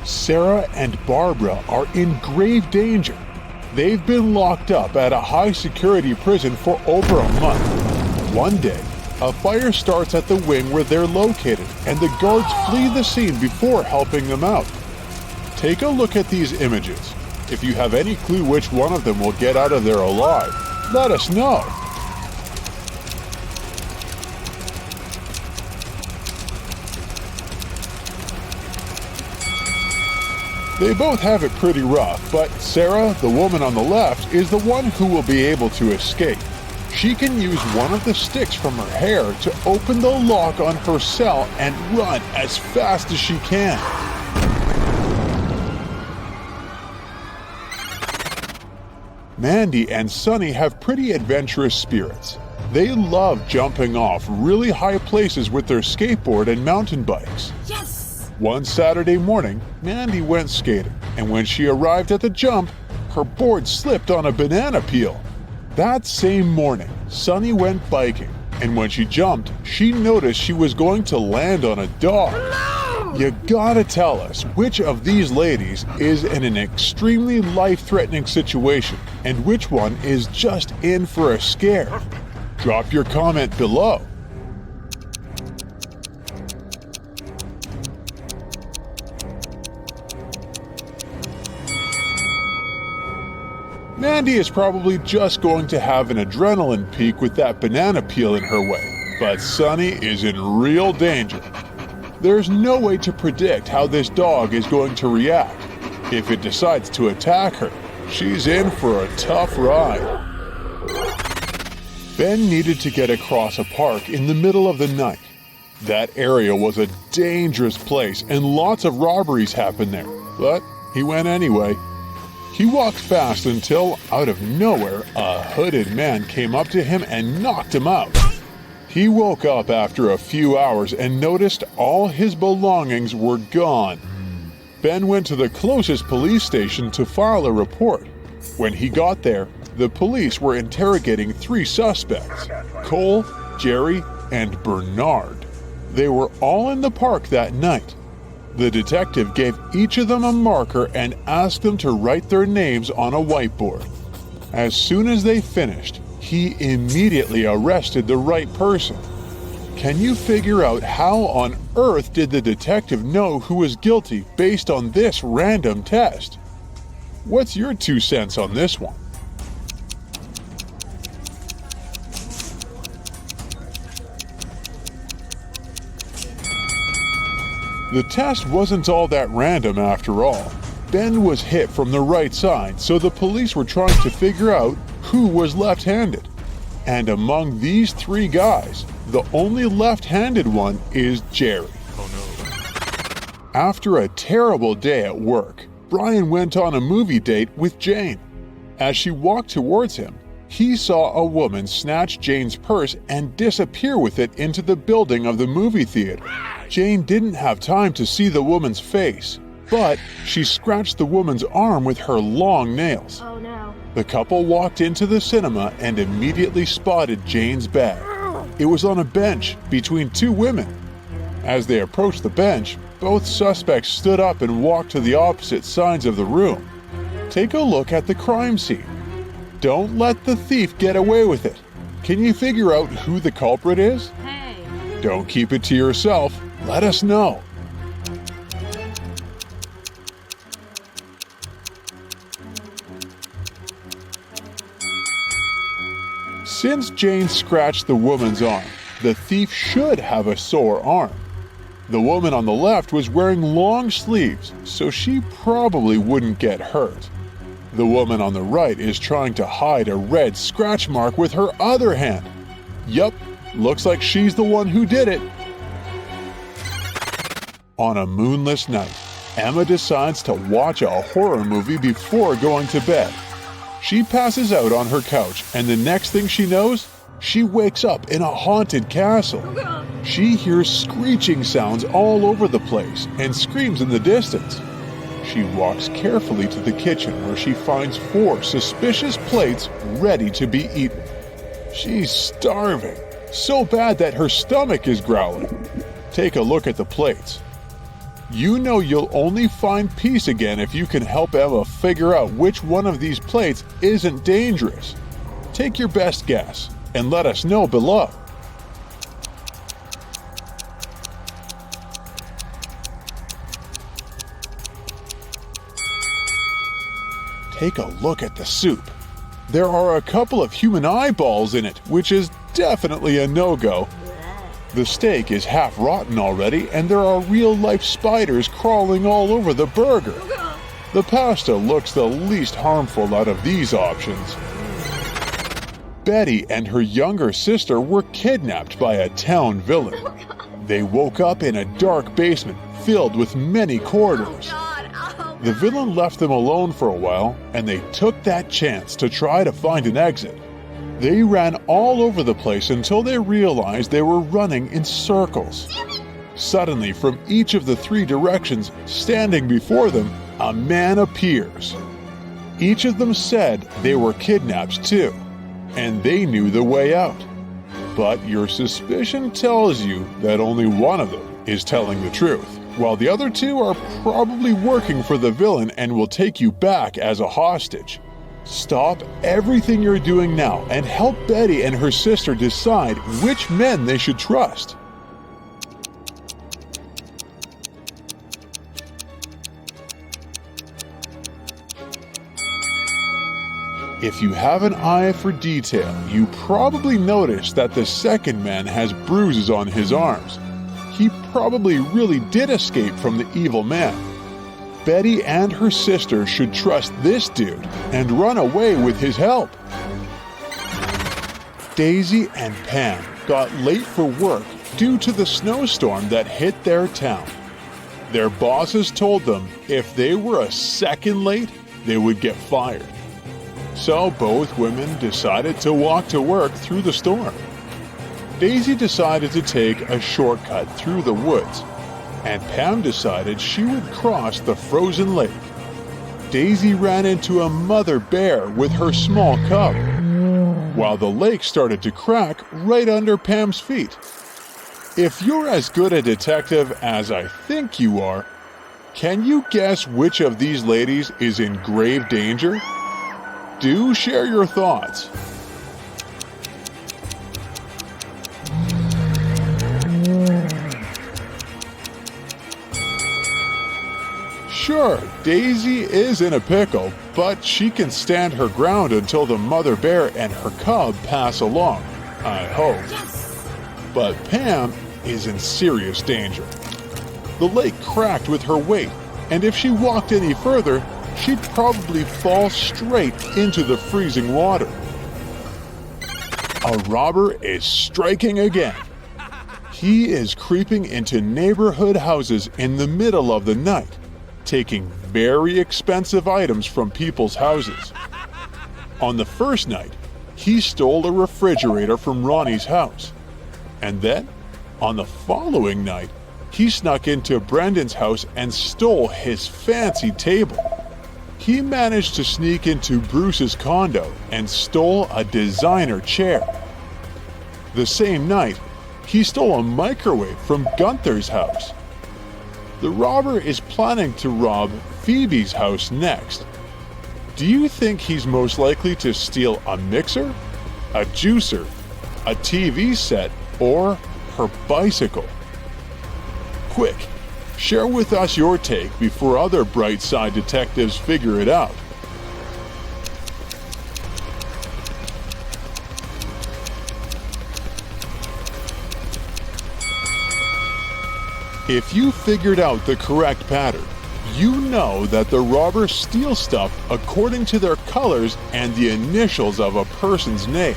Sarah and Barbara are in grave danger. They've been locked up at a high-security prison for over a month. One day, a fire starts at the wing where they're located, and the guards flee the scene before helping them out. Take a look at these images. If you have any clue which one of them will get out of there alive, let us know. They both have it pretty rough, but Sarah, the woman on the left, is the one who will be able to escape. She can use one of the sticks from her hair to open the lock on her cell and run as fast as she can. Mandy and Sunny have pretty adventurous spirits. They love jumping off really high places with their skateboard and mountain bikes. Yes! One Saturday morning, Mandy went skating, and when she arrived at the jump, her board slipped on a banana peel. That same morning, Sunny went biking, and when she jumped, she noticed she was going to land on a dog. No! You gotta tell us which of these ladies is in an extremely life-threatening situation and which one is just in for a scare. Drop your comment below. Mandy is probably just going to have an adrenaline peak with that banana peel in her way, but Sunny is in real danger. There's no way to predict how this dog is going to react. If it decides to attack her, she's in for a tough ride. Ben needed to get across a park in the middle of the night. That area was a dangerous place and lots of robberies happened there, but he went anyway. He walked fast until, out of nowhere, a hooded man came up to him and knocked him out. He woke up after a few hours and noticed all his belongings were gone. Ben went to the closest police station to file a report. When he got there, the police were interrogating 3 suspects, Cole, Jerry, and Bernard. They were all in the park that night. The detective gave each of them a marker and asked them to write their names on a whiteboard. As soon as they finished, he immediately arrested the right person. Can you figure out how on earth did the detective know who was guilty based on this random test? What's your 2 cents on this one? The test wasn't all that random after all. Ben was hit from the right side, so the police were trying to figure out who was left-handed. And among these 3 guys, the only left-handed one is Jerry. Oh no. After a terrible day at work, Brian went on a movie date with Jane. As she walked towards him, he saw a woman snatch Jane's purse and disappear with it into the building of the movie theater. Jane didn't have time to see the woman's face, but she scratched the woman's arm with her long nails. Oh no. The couple walked into the cinema and immediately spotted Jane's bag. It was on a bench between 2 women. As they approached the bench, both suspects stood up and walked to the opposite sides of the room. Take a look at the crime scene. Don't let the thief get away with it. Can you figure out who the culprit is? Hey. Don't keep it to yourself. Let us know. Since Jane scratched the woman's arm, the thief should have a sore arm. The woman on the left was wearing long sleeves, so she probably wouldn't get hurt. The woman on the right is trying to hide a red scratch mark with her other hand. Yup, looks like she's the one who did it. On a moonless night, Emma decides to watch a horror movie before going to bed. She passes out on her couch, and the next thing she knows, she wakes up in a haunted castle. She hears screeching sounds all over the place and screams in the distance. She walks carefully to the kitchen where she finds 4 suspicious plates ready to be eaten. She's starving, so bad that her stomach is growling. Take a look at the plates. You know you'll only find peace again if you can help Emma figure out which one of these plates isn't dangerous. Take your best guess and let us know below. Take a look at the soup. There are a couple of human eyeballs in it, which is definitely a no-go. The steak is half rotten already, and there are real-life spiders crawling all over the burger. The pasta looks the least harmful out of these options. Betty and her younger sister were kidnapped by a town villain. They woke up in a dark basement filled with many corridors. The villain left them alone for a while, and they took that chance to try to find an exit. They ran all over the place until they realized they were running in circles. Suddenly, from each of the three directions, standing before them, a man appears. Each of them said they were kidnapped too, and they knew the way out. But your suspicion tells you that only one of them is telling the truth, while the other two are probably working for the villain and will take you back as a hostage. Stop everything you're doing now and help Betty and her sister decide which men they should trust. If you have an eye for detail, you probably noticed that the second man has bruises on his arms. He probably really did escape from the evil man. Betty and her sister should trust this dude and run away with his help. Daisy and Pam got late for work due to the snowstorm that hit their town. Their bosses told them if they were a second late, they would get fired. So both women decided to walk to work through the storm. Daisy decided to take a shortcut through the woods, and Pam decided she would cross the frozen lake. Daisy ran into a mother bear with her small cub, while the lake started to crack right under Pam's feet. If you're as good a detective as I think you are, can you guess which of these ladies is in grave danger? Do share your thoughts. Sure, Daisy is in a pickle, but she can stand her ground until the mother bear and her cub pass along, I hope. Yes. But Pam is in serious danger. The lake cracked with her weight, and if she walked any further, she'd probably fall straight into the freezing water. A robber is striking again. He is creeping into neighborhood houses in the middle of the night, taking very expensive items from people's houses. On the first night, he stole a refrigerator from Ronnie's house. And then, on the following night, he snuck into Brendan's house and stole his fancy table. He managed to sneak into Bruce's condo and stole a designer chair. The same night, he stole a microwave from Gunther's house. The robber is planning to rob Phoebe's house next. Do you think he's most likely to steal a mixer, a juicer, a TV set, or her bicycle? Quick, share with us your take before other bright side detectives figure it out. If you figured out the correct pattern, you know that the robbers steal stuff according to their colors and the initials of a person's name.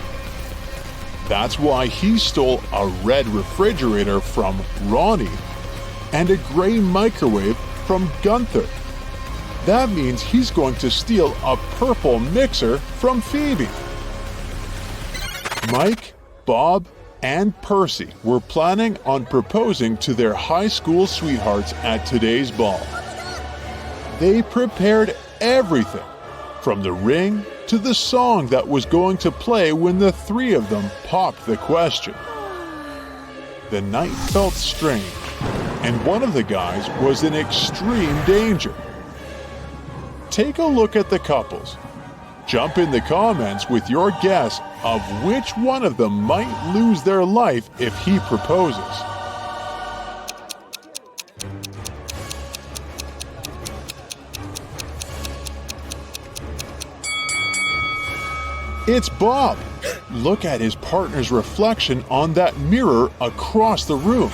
That's why he stole a red refrigerator from Ronnie and a gray microwave from Gunther. That means he's going to steal a purple mixer from Phoebe. Mike, Bob, and Percy were planning on proposing to their high school sweethearts at today's ball. They prepared everything, from the ring to the song that was going to play when the three of them popped the question. The night felt strange. and one of the guys was in extreme danger. Take a look at the couples. Jump in the comments with your guess of which one of them might lose their life if he proposes. It's Bob. Look at his partner's reflection on that mirror across the room.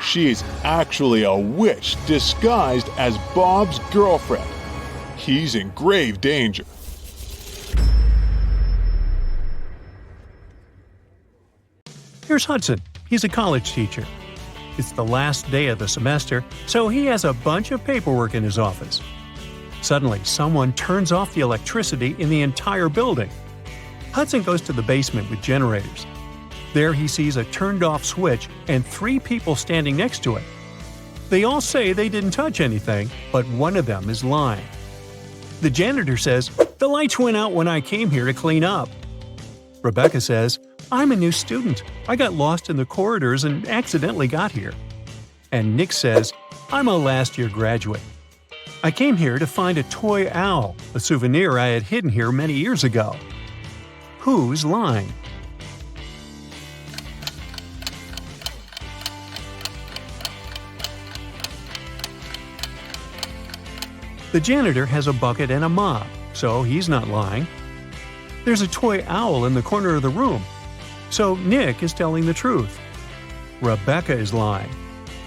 She's actually a witch disguised as Bob's girlfriend. He's in grave danger. Here's Hudson. He's a college teacher. It's the last day of the semester, so he has a bunch of paperwork in his office. Suddenly, someone turns off the electricity in the entire building. Hudson goes to the basement with generators. There he sees a turned-off switch and 3 people standing next to it. They all say they didn't touch anything, but one of them is lying. The janitor says, "The lights went out when I came here to clean up." Rebecca says, "I'm a new student. I got lost in the corridors and accidentally got here." And Nick says, "I'm a last-year graduate. I came here to find a toy owl, a souvenir I had hidden here many years ago." Who's lying? The janitor has a bucket and a mop, so he's not lying. There's a toy owl in the corner of the room, so Nick is telling the truth. Rebecca is lying.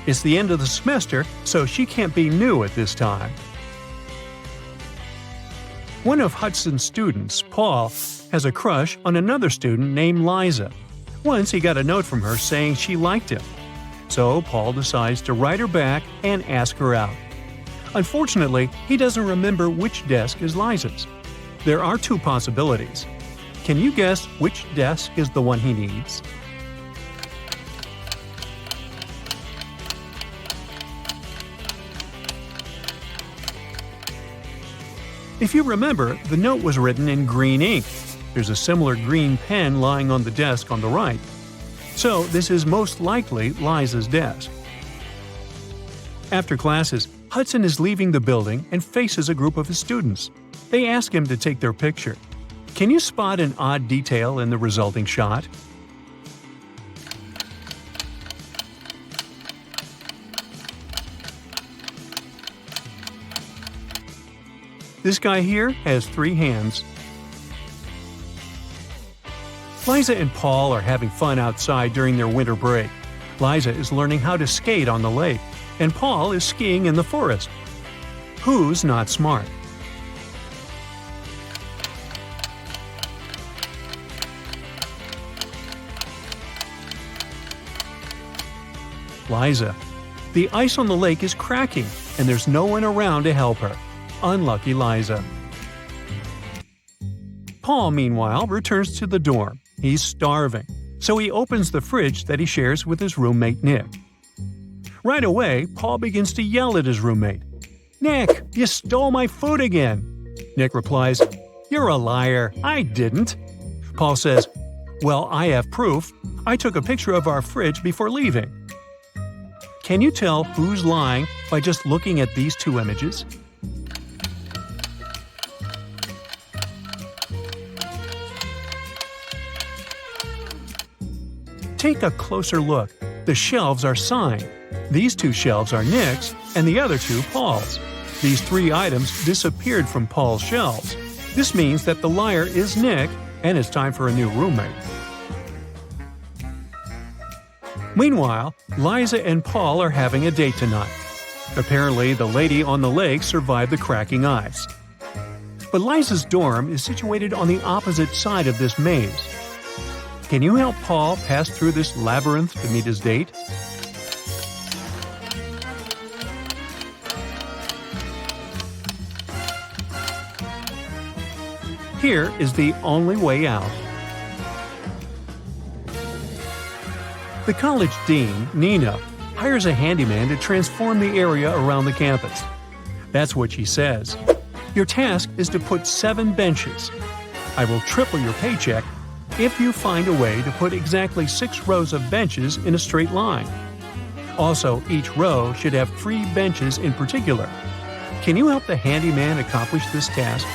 It's the end of the semester, so she can't be new at this time. One of Hudson's students, Paul, has a crush on another student named Liza. Once he got a note from her saying she liked him. So Paul decides to write her back and ask her out. Unfortunately, he doesn't remember which desk is Liza's. There are 2 possibilities. Can you guess which desk is the one he needs? If you remember, the note was written in green ink. There's a similar green pen lying on the desk on the right. So this is most likely Liza's desk. After classes, Hudson is leaving the building and faces a group of his students. They ask him to take their picture. Can you spot an odd detail in the resulting shot? This guy here has 3 hands. Liza and Paul are having fun outside during their winter break. Liza is learning how to skate on the lake, and Paul is skiing in the forest. Who's not smart? Liza. The ice on the lake is cracking, and there's no one around to help her. Unlucky Liza. Paul, meanwhile, returns to the dorm. He's starving, so he opens the fridge that he shares with his roommate Nick. Right away, Paul begins to yell at his roommate. "Nick, you stole my food again!" Nick replies, "You're a liar. I didn't." Paul says, "Well, I have proof. I took a picture of our fridge before leaving." Can you tell who's lying by just looking at these 2 images? Take a closer look. The shelves are signed. These 2 shelves are Nick's, and the other 2 Paul's. These 3 items disappeared from Paul's shelves. This means that the liar is Nick, and it's time for a new roommate. Meanwhile, Liza and Paul are having a date tonight. Apparently, the lady on the lake survived the cracking ice. But Liza's dorm is situated on the opposite side of this maze. Can you help Paul pass through this labyrinth to meet his date? Here is the only way out. The college dean, Nina, hires a handyman to transform the area around the campus. That's what she says. Your task is to put 7 benches. I will triple your paycheck if you find a way to put exactly 6 rows of benches in a straight line. Also, each row should have 3 benches in particular. Can you help the handyman accomplish this task?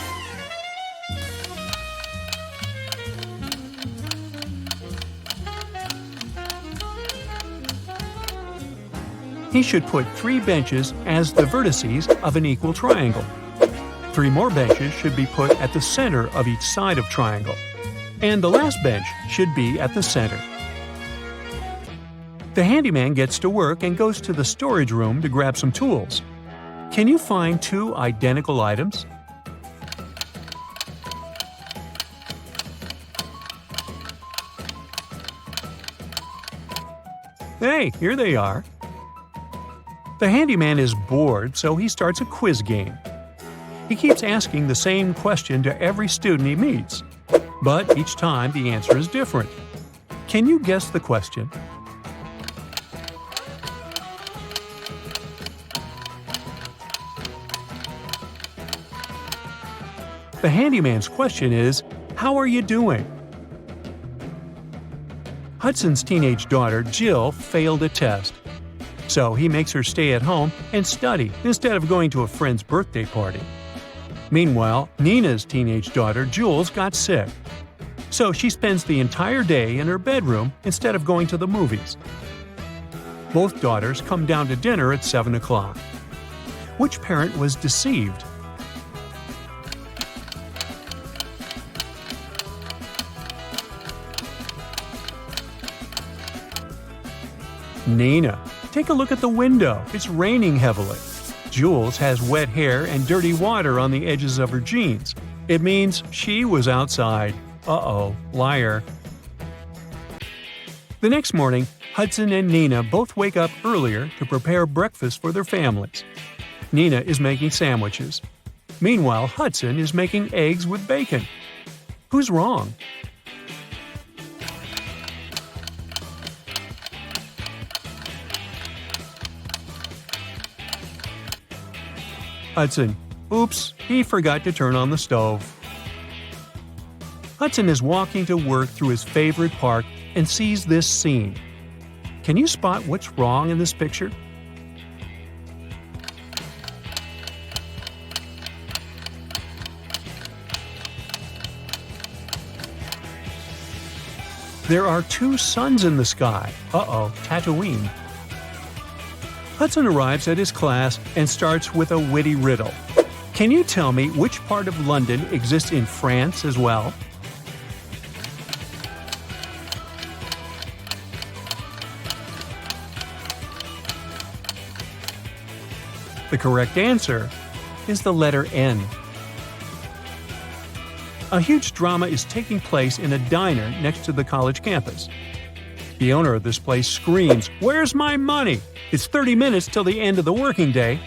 He should put 3 benches as the vertices of an equal triangle. 3 more benches should be put at the center of each side of triangle. And the last bench should be at the center. The handyman gets to work and goes to the storage room to grab some tools. Can you find 2 identical items? Hey, here they are. The handyman is bored, so he starts a quiz game. He keeps asking the same question to every student he meets, but each time the answer is different. Can you guess the question? The handyman's question is, "How are you doing?" Hudson's teenage daughter, Jill, failed a test. So he makes her stay at home and study instead of going to a friend's birthday party. Meanwhile, Nina's teenage daughter, Jules, got sick. So she spends the entire day in her bedroom instead of going to the movies. Both daughters come down to dinner at 7 o'clock. Which parent was deceived? Nina. Take a look at the window. It's raining heavily. Jules has wet hair and dirty water on the edges of her jeans. It means she was outside. Uh-oh, liar. The next morning, Hudson and Nina both wake up earlier to prepare breakfast for their families. Nina is making sandwiches. Meanwhile, Hudson is making eggs with bacon. Who's wrong? Hudson. Oops, he forgot to turn on the stove. Hudson is walking to work through his favorite park and sees this scene. Can you spot what's wrong in this picture? There are 2 suns in the sky. Uh-oh, Tatooine. Hudson arrives at his class and starts with a witty riddle. Can you tell me which part of London exists in France as well? The correct answer is the letter N. A huge drama is taking place in a diner next to the college campus. The owner of this place screams, "Where's my money? It's 30 minutes till the end of the working day."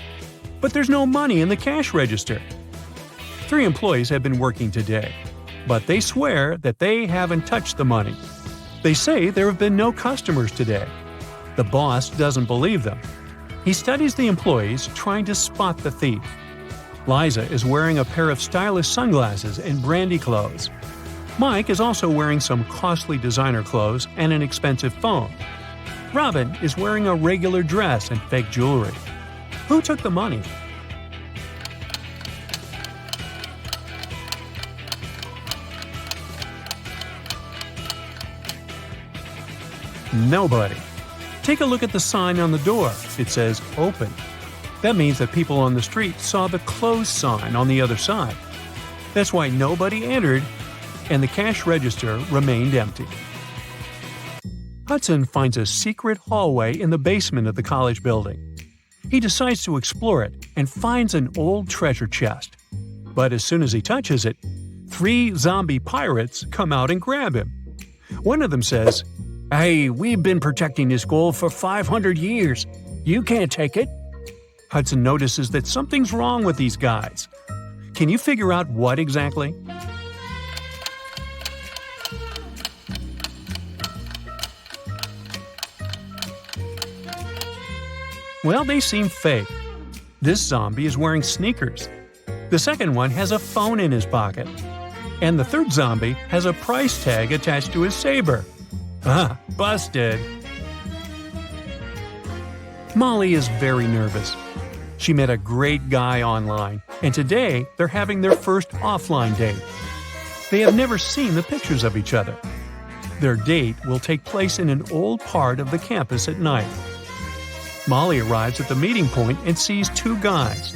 But there's no money in the cash register. 3 employees have been working today, but they swear that they haven't touched the money. They say there have been no customers today. The boss doesn't believe them. He studies the employees, trying to spot the thief. Liza is wearing a pair of stylish sunglasses and brandy clothes. Mike is also wearing some costly designer clothes and an expensive phone. Robin is wearing a regular dress and fake jewelry. Who took the money? Nobody. Take a look at the sign on the door. It says "Open." That means that people on the street saw the closed sign on the other side. That's why nobody entered, and the cash register remained empty. Hudson finds a secret hallway in the basement of the college building. He decides to explore it and finds an old treasure chest. But as soon as he touches it, 3 zombie pirates come out and grab him. One of them says, "Hey, we've been protecting this gold for 500 years. You can't take it." Hudson notices that something's wrong with these guys. Can you figure out what exactly? Well, they seem fake. This zombie is wearing sneakers. The second one has a phone in his pocket. And the third zombie has a price tag attached to his saber. Ah, busted. Molly is very nervous. She met a great guy online, and today they're having their first offline date. They have never seen the pictures of each other. Their date will take place in an old part of the campus at night. Molly arrives at the meeting point and sees two guys.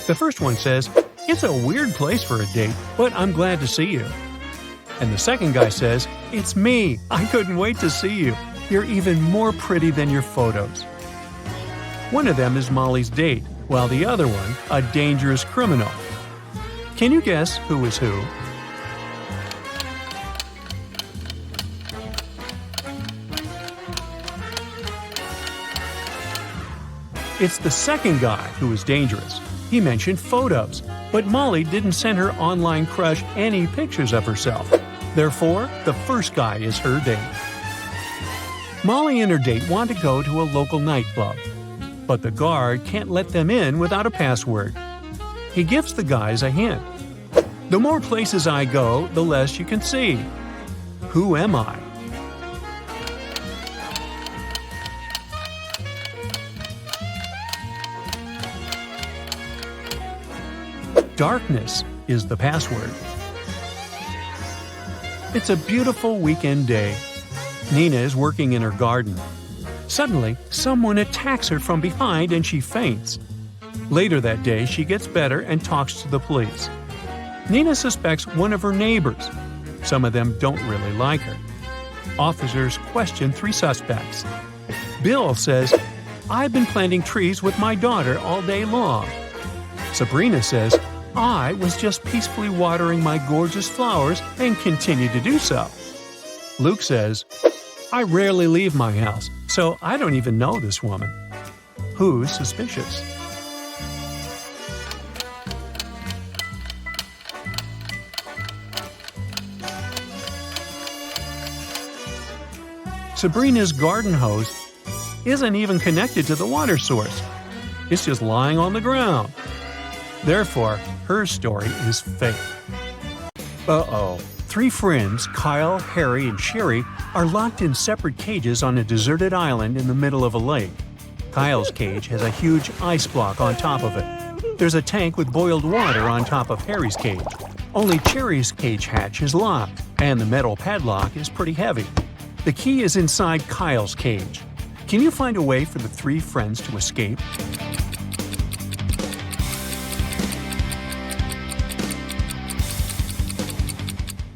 The first one says, "It's a weird place for a date, but I'm glad to see you." And the second guy says, "It's me. I couldn't wait to see you. You're even more pretty than your photos." One of them is Molly's date, while the other one, a dangerous criminal. Can you guess who is who? It's the second guy who is dangerous. He mentioned photos, but Molly didn't send her online crush any pictures of herself. Therefore, the first guy is her date. Molly and her date want to go to a local nightclub, but the guard can't let them in without a password. He gives the guys a hint. "The more places I go, the less you can see. Who am I?" Darkness is the password. It's a beautiful weekend day. Nina is working in her garden. Suddenly, someone attacks her from behind and she faints. Later that day, she gets better and talks to the police. Nina suspects one of her neighbors. Some of them don't really like her. Officers question 3 suspects. Bill says, "I've been planting trees with my daughter all day long." Sabrina says, "I was just peacefully watering my gorgeous flowers and continue to do so." Luke says, "I rarely leave my house, so I don't even know this woman." Who's suspicious? Sabrina's garden hose isn't even connected to the water source. It's just lying on the ground. Therefore, her story is fake. Uh-oh. 3 friends, Kyle, Harry, and Sherry, are locked in separate cages on a deserted island in the middle of a lake. Kyle's cage has a huge ice block on top of it. There's a tank with boiled water on top of Harry's cage. Only Sherry's cage hatch is locked, and the metal padlock is pretty heavy. The key is inside Kyle's cage. Can you find a way for the 3 friends to escape?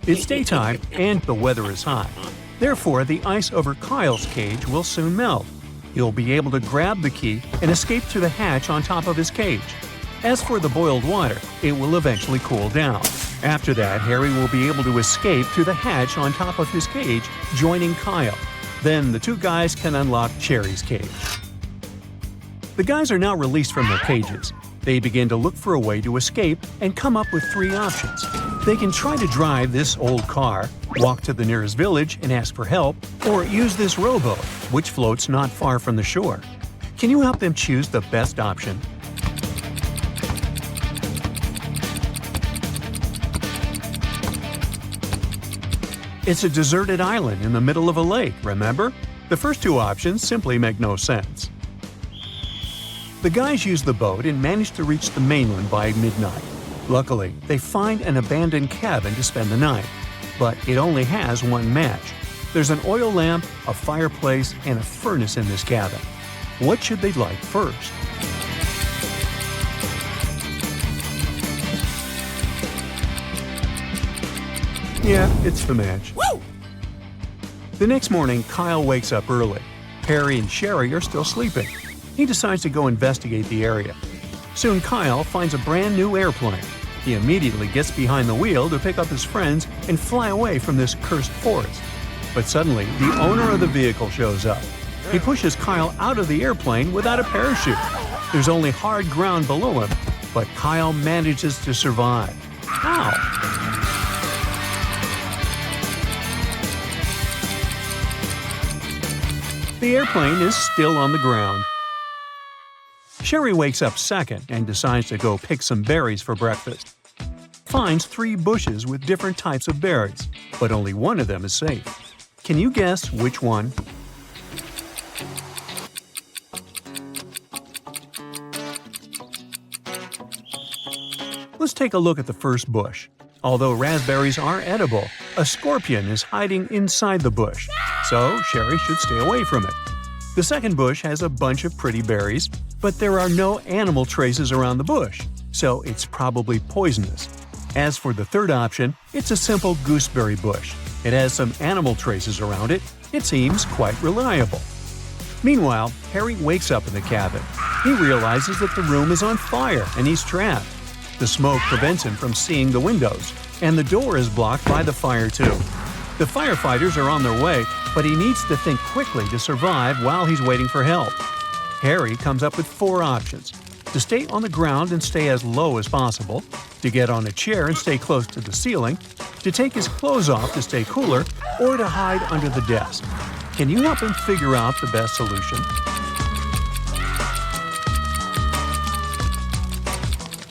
It's daytime and the weather is hot. Therefore, the ice over Kyle's cage will soon melt. He'll be able to grab the key and escape through the hatch on top of his cage. As for the boiled water, it will eventually cool down. After that, Harry will be able to escape through the hatch on top of his cage, joining Kyle. Then the 2 guys can unlock Cherry's cage. The guys are now released from their cages. They begin to look for a way to escape and come up with 3 options. They can try to drive this old car, walk to the nearest village and ask for help, or use this rowboat, which floats not far from the shore. Can you help them choose the best option? It's a deserted island in the middle of a lake, remember? The first 2 options simply make no sense. The guys use the boat and manage to reach the mainland by midnight. Luckily, they find an abandoned cabin to spend the night, but it only has 1 match. There's an oil lamp, a fireplace, and a furnace in this cabin. What should they light first? Yeah, it's the match. Woo! The next morning, Kyle wakes up early. Harry and Sherry are still sleeping. He decides to go investigate the area. Soon Kyle finds a brand new airplane. He immediately gets behind the wheel to pick up his friends and fly away from this cursed forest. But suddenly, the owner of the vehicle shows up. He pushes Kyle out of the airplane without a parachute. There's only hard ground below him, but Kyle manages to survive. How? The airplane is still on the ground. Sherry wakes up second and decides to go pick some berries for breakfast. Finds 3 bushes with different types of berries, but only one of them is safe. Can you guess which one? Let's take a look at the first bush. Although raspberries are edible, a scorpion is hiding inside the bush, so Sherry should stay away from it. The second bush has a bunch of pretty berries, but there are no animal traces around the bush, so it's probably poisonous. As for the third option, it's a simple gooseberry bush. It has some animal traces around it. It seems quite reliable. Meanwhile, Harry wakes up in the cabin. He realizes that the room is on fire and he's trapped. The smoke prevents him from seeing the windows, and the door is blocked by the fire too. The firefighters are on their way, but he needs to think quickly to survive while he's waiting for help. Harry comes up with 4 options: to stay on the ground and stay as low as possible, to get on a chair and stay close to the ceiling, to take his clothes off to stay cooler, or to hide under the desk. Can you help him figure out the best solution?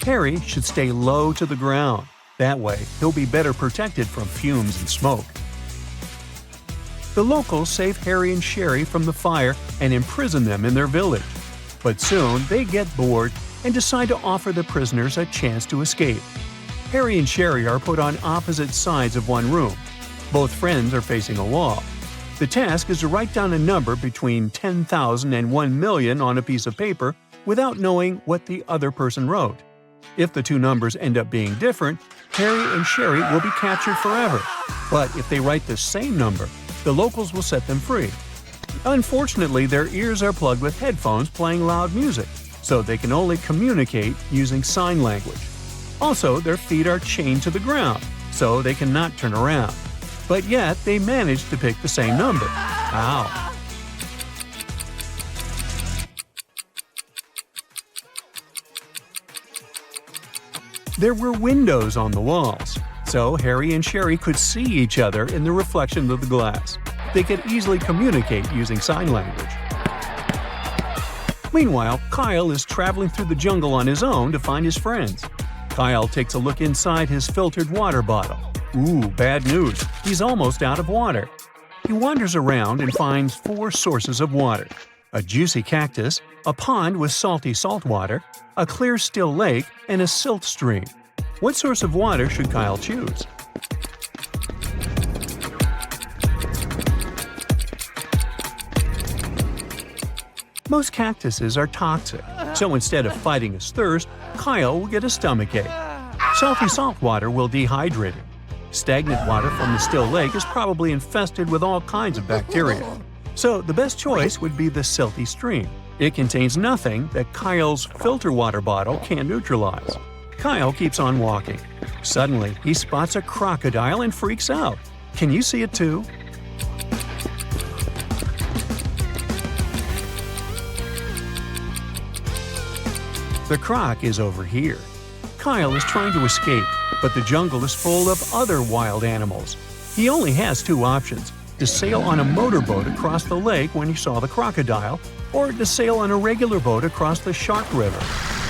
Harry should stay low to the ground. That way, he'll be better protected from fumes and smoke. The locals save Harry and Sherry from the fire and imprison them in their village. But soon, they get bored and decide to offer the prisoners a chance to escape. Harry and Sherry are put on opposite sides of one room. Both friends are facing a wall. The task is to write down a number between 10,000 and 1 million on a piece of paper without knowing what the other person wrote. If the 2 numbers end up being different, Harry and Sherry will be captured forever. But if they write the same number, the locals will set them free. Unfortunately, their ears are plugged with headphones playing loud music, so they can only communicate using sign language. Also, their feet are chained to the ground, so they cannot turn around. But yet, they manage to pick the same number. Ow! There were windows on the walls, so Harry and Sherry could see each other in the reflection of the glass. They could easily communicate using sign language. Meanwhile, Kyle is traveling through the jungle on his own to find his friends. Kyle takes a look inside his filtered water bottle. Ooh, bad news. He's almost out of water. He wanders around and finds 4 sources of water: a juicy cactus, a pond with salty salt water, a clear still lake, and a silt stream. What source of water should Kyle choose? Most cactuses are toxic, so instead of fighting his thirst, Kyle will get a stomachache. Salty salt water will dehydrate him. Stagnant water from the still lake is probably infested with all kinds of bacteria. So the best choice would be the silty stream. It contains nothing that Kyle's filter water bottle can neutralize. Kyle keeps on walking. Suddenly, he spots a crocodile and freaks out. Can you see it too? The croc is over here. Kyle is trying to escape, but the jungle is full of other wild animals. He only has 2 options: to sail on a motorboat across the lake when he saw the crocodile, or to sail on a regular boat across the Shark River.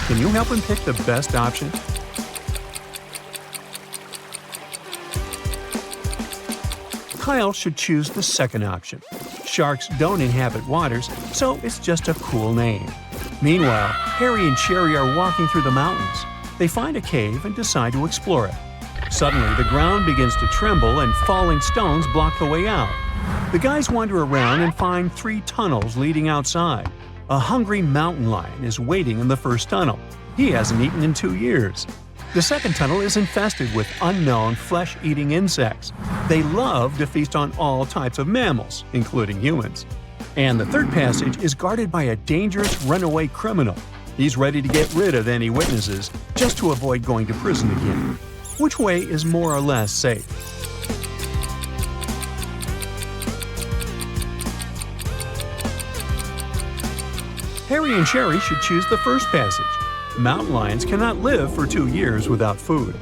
Can you help him pick the best option? Kyle should choose the second option. Sharks don't inhabit waters, so it's just a cool name. Meanwhile, Harry and Sherry are walking through the mountains. They find a cave and decide to explore it. Suddenly, the ground begins to tremble and falling stones block the way out. The guys wander around and find 3 tunnels leading outside. A hungry mountain lion is waiting in the first tunnel. He hasn't eaten in 2 years. The second tunnel is infested with unknown flesh-eating insects. They love to feast on all types of mammals, including humans. And the third passage is guarded by a dangerous runaway criminal. He's ready to get rid of any witnesses just to avoid going to prison again. Which way is more or less safe? Harry and Sherry should choose the first passage. Mountain lions cannot live for 2 years without food.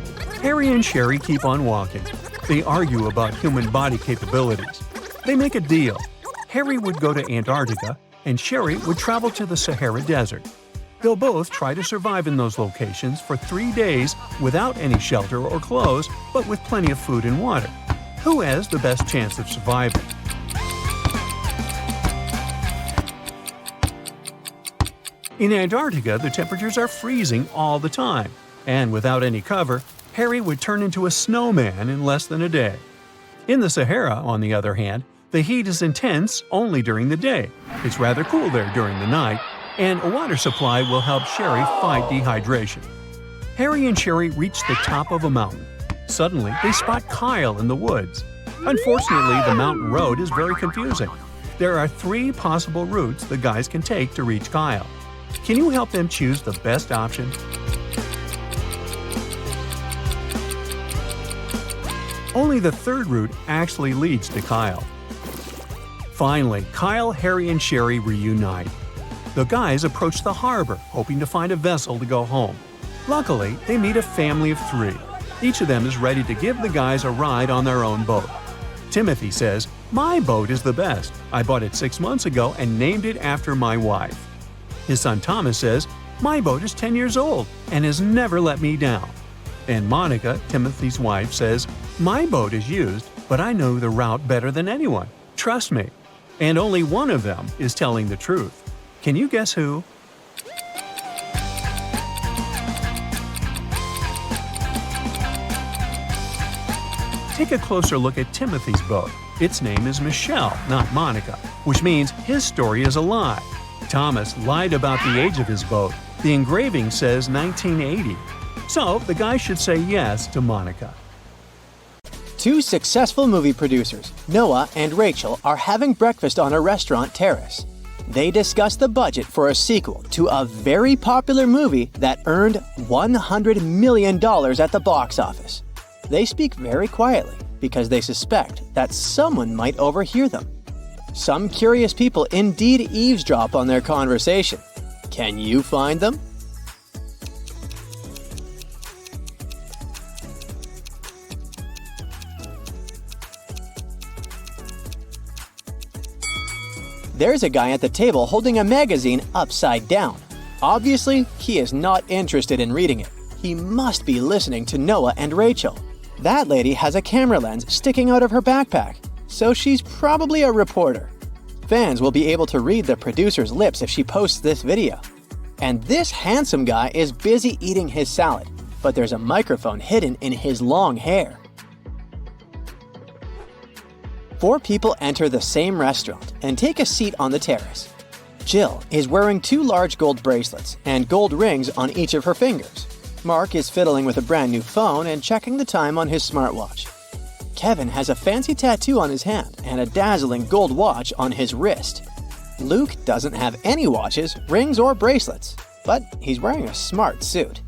Harry and Sherry keep on walking. They argue about human body capabilities. They make a deal. Harry would go to Antarctica, and Sherry would travel to the Sahara Desert. They'll both try to survive in those locations for 3 days without any shelter or clothes, but with plenty of food and water. Who has the best chance of surviving? In Antarctica, the temperatures are freezing all the time, And without any cover, Harry would turn into a snowman in less than a day. In the Sahara, on the other hand, the heat is intense only during the day. It's rather cool there during the night, and a water supply will help Sherry fight dehydration. Harry and Sherry reach the top of a mountain. Suddenly, they spot Kyle in the woods. Unfortunately, the mountain road is very confusing. There are 3 possible routes the guys can take to reach Kyle. Can you help them choose the best option? Only the 3rd route actually leads to Kyle. Finally, Kyle, Harry, and Sherry reunite. The guys approach the harbor, hoping to find a vessel to go home. Luckily, they meet a family of 3. Each of them is ready to give the guys a ride on their own boat. Timothy says, "My boat is the best. I bought it 6 months ago and named it after my wife." His son Thomas says, "My boat is 10 years old and has never let me down." And Monica, Timothy's wife, says, "My boat is used, but I know the route better than anyone. Trust me." And only one of them is telling the truth. Can you guess who? Take a closer look at Timothy's boat. Its name is Michelle, not Monica, which means his story is a lie. Thomas lied about the age of his boat. The engraving says 1980. So the guy should say yes to Monica. 2 successful movie producers, Noah and Rachel, are having breakfast on a restaurant terrace. They discuss the budget for a sequel to a very popular movie that earned $100 million at the box office. They speak very quietly because they suspect that someone might overhear them. Some curious people indeed eavesdrop on their conversation. Can you find them? There's a guy at the table holding a magazine upside down. Obviously, he is not interested in reading it. He must be listening to Noah and Rachel. That lady has a camera lens sticking out of her backpack, so she's probably a reporter. Fans will be able to read the producer's lips if she posts this video. And this handsome guy is busy eating his salad, but there's a microphone hidden in his long hair. 4 people enter the same restaurant and take a seat on the terrace. Jill is wearing 2 large gold bracelets and gold rings on each of her fingers. Mark is fiddling with a brand new phone and checking the time on his smartwatch. Kevin has a fancy tattoo on his hand and a dazzling gold watch on his wrist. Luke doesn't have any watches, rings, or bracelets, but he's wearing a smart suit.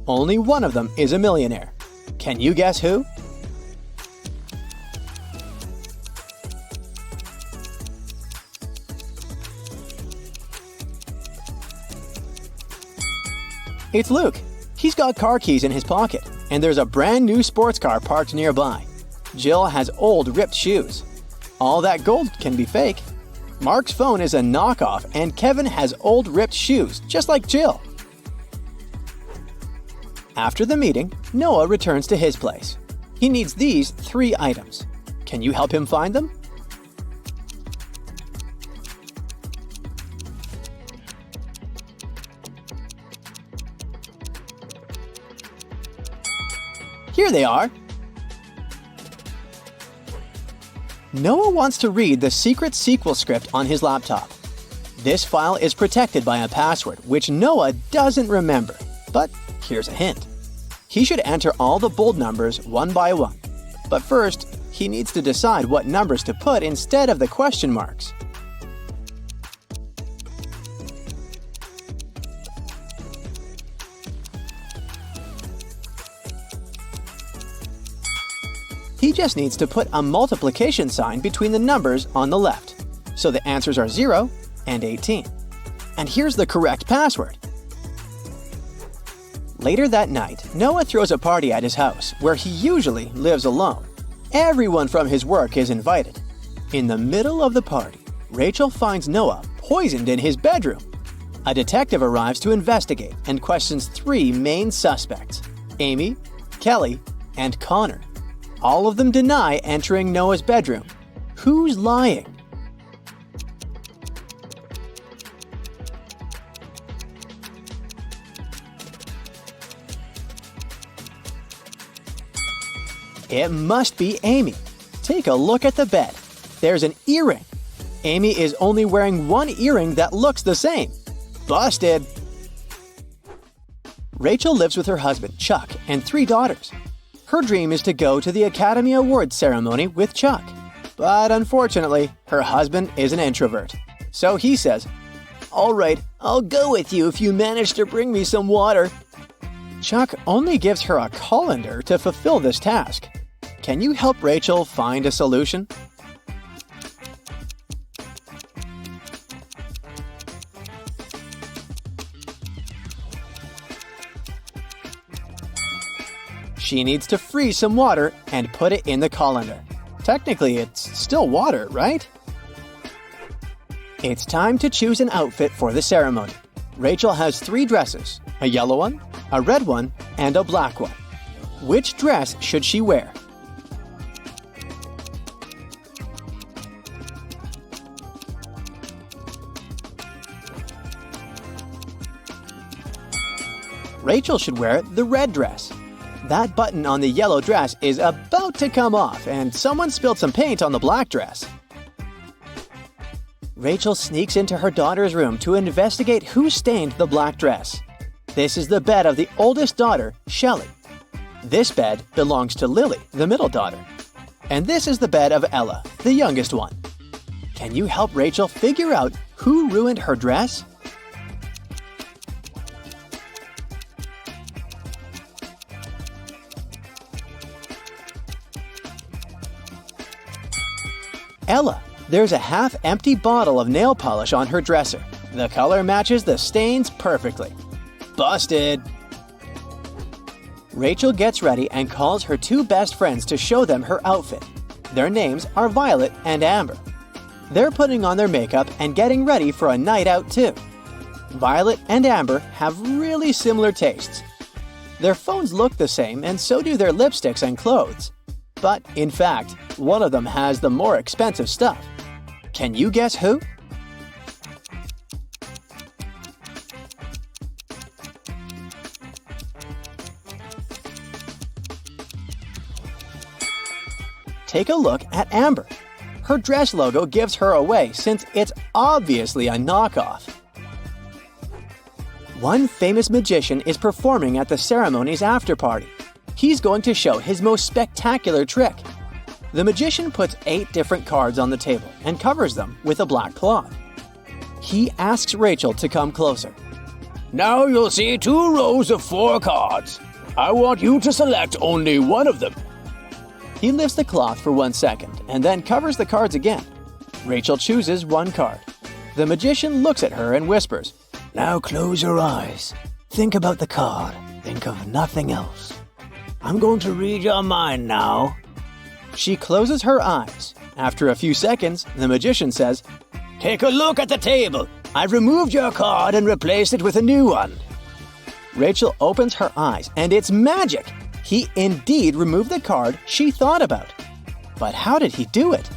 Only one of them is a millionaire. Can you guess who? It's Luke. He's got car keys in his pocket, and there's a brand new sports car parked nearby. Jill has old ripped shoes. All that gold can be fake. Mark's phone is a knockoff, and Kevin has old ripped shoes, just like Jill. After the meeting, Noah returns to his place. He needs these 3 items. Can you help him find them? Here they are. Noah wants to read the secret sequel script on his laptop. This file is protected by a password, which Noah doesn't remember. But here's a hint. He should enter all the bold numbers one by one. But first, he needs to decide what numbers to put instead of the question marks. He just needs to put a multiplication sign between the numbers on the left. So the answers are 0 and 18. And here's the correct password. Later that night, Noah throws a party at his house, where he usually lives alone. Everyone from his work is invited. In the middle of the party, Rachel finds Noah poisoned in his bedroom. A detective arrives to investigate and questions 3 main suspects: Amy, Kelly, and Connor. All of them deny entering Noah's bedroom. Who's lying? It must be Amy. Take a look at the bed. There's an earring. Amy is only wearing one earring that looks the same. Busted! Rachel lives with her husband, Chuck, and 3 daughters. Her dream is to go to the Academy Awards ceremony with Chuck. But unfortunately, her husband is an introvert. So he says, "All right, I'll go with you if you manage to bring me some water." Chuck only gives her a colander to fulfill this task. Can you help Rachel find a solution? She needs to freeze some water and put it in the colander. Technically, it's still water, right? It's time to choose an outfit for the ceremony. Rachel has 3 dresses, a yellow one, a red one, and a black one. Which dress should she wear? Rachel should wear the red dress. That button on the yellow dress is about to come off, and someone spilled some paint on the black dress. Rachel sneaks into her daughter's room to investigate who stained the black dress. This is the bed of the oldest daughter, Shelley. This bed belongs to Lily, the middle daughter. And this is the bed of Ella, the youngest one. Can you help Rachel figure out who ruined her dress? Ella, there's a half-empty bottle of nail polish on her dresser. The color matches the stains perfectly. Busted! Rachel gets ready and calls her 2 best friends to show them her outfit. Their names are Violet and Amber. They're putting on their makeup and getting ready for a night out too. Violet and Amber have really similar tastes. Their phones look the same and so do their lipsticks and clothes. But, in fact, one of them has the more expensive stuff. Can you guess who? Take a look at Amber. Her dress logo gives her away since it's obviously a knockoff. One famous magician is performing at the ceremony's after party. He's going to show his most spectacular trick. The magician puts 8 different cards on the table and covers them with a black cloth. He asks Rachel to come closer. Now you'll see 2 rows of 4 cards. I want you to select only one of them. He lifts the cloth for 1 second and then covers the cards again. Rachel chooses 1 card. The magician looks at her and whispers, "Now close your eyes. Think about the card. Think of nothing else. I'm going to read your mind now." She closes her eyes. After a few seconds, the magician says, Take a look at the table. I've removed your card and replaced it with a new one. Rachel opens her eyes, and it's magic! He indeed removed the card she thought about. But how did he do it?